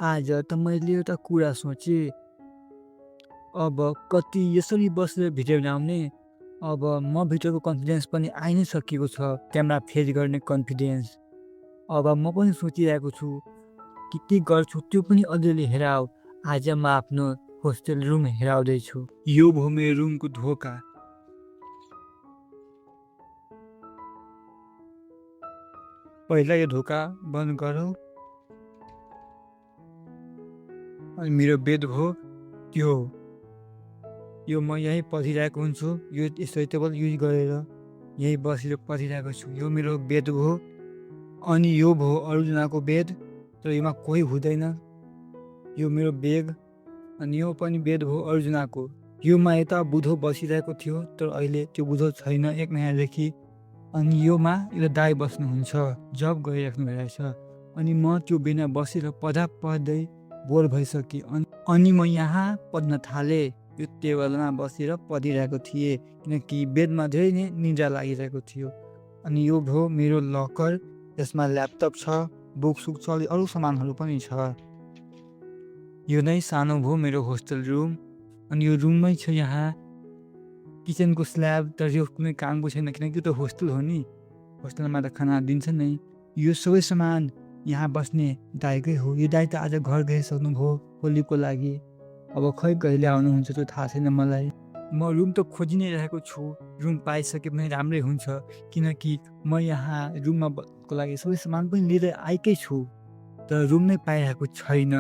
आज त मैले एउटा कुरा सोचेँ, अब कति यसरी बसेर भिडियो बनाउने, अब म भित्रको कन्फिडेन्स पनि आइ नै सकेको छ, क्यामेरा फेस गर्ने कन्फिडेन्स। अब म पनि सोचिरहेको छु कि के गर्छु त्यो पनि अलिअलि हेराऊ। आज म आफ्नो होस्टेल रुम हेराउँदैछु। यो भयो मेरो रुमको ढोका। पहिला यो ढोका बन्द गरौँ। अनि मेरो बेड हो त्यो हो। यो म यहीँ पढिरहेको हुन्छु, यो यसरी टेबल युज गरेर यहीँ बसेर पढिरहेको छु। यो मेरो बेड हो। अनि यो भयो अर्जुनाको बेड, तर योमा कोही हुँदैन। यो मेरो बेग, अनि यो पनि बेड भयो अर्जुनाको। योमा यता बुधो बसिरहेको थियो, तर अहिले त्यो बुधो छैन 1 महिनादेखि। अनि योमा यो दाइ बस्नुहुन्छ, जब गरिराख्नु भइरहेछ। अनि म त्यो बिना बसेर पढ्दै बोर भइसकेँ। अनि म यहाँ पढ्न थालेँ। यो टेबलमा बसेर पढिरहेको थिएँ, किनकि बेडमा धेरै नै निद्रा लागिरहेको थियो। अनि यो भयो मेरो लकर, यसमा ल्यापटप छ, बुकसुक छ, अरू सामानहरू पनि छ। यो नै सानो भयो मेरो होस्टेल रुम। अनि यो रुममै छ यहाँ किचनको स्ल्याब, तर यो कुनै कामको छैन, किनकि यो त होस्टेल हो नि, होस्टेलमा त खाना दिन्छ नै। यो सबै सामान यहाँ बस्ने दाइकै हो। यो दाइ त आज घर गइसक्नुभयो होलीको लागि। अब खै कहिले आउनुहुन्छ त्यो थाहा छैन मलाई। म रुम त खोजि नै रहेको छु, रुम पाइसके पनि राम्रै हुन्छ, किनकि म यहाँ रुममा को लागि सबै सामान पनि लिएर आएकै छु, तर रुम नै पाइरहेको छैन।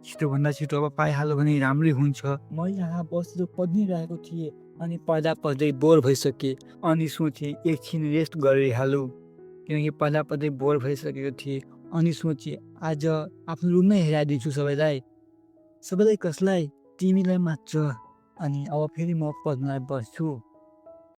छिटोभन्दा छिटो अब पाइहाल्यो भने राम्रै हुन्छ। म यहाँ बसेर पढिरहेको थिएँ, अनि पढ्दै बोर भइसकेँ। अनि सोचेँ एकछिन रेस्ट गरिहालौँ, किनकि पढ्दै बोर भइसकेको थिएँ। अनि सोचेँ आज आफ्नो रुम नै हेराइदिन्छु सबैलाई कसलाई, तिमीलाई मात्र। अनि अब फेरि म पढ्नलाई बस्छु।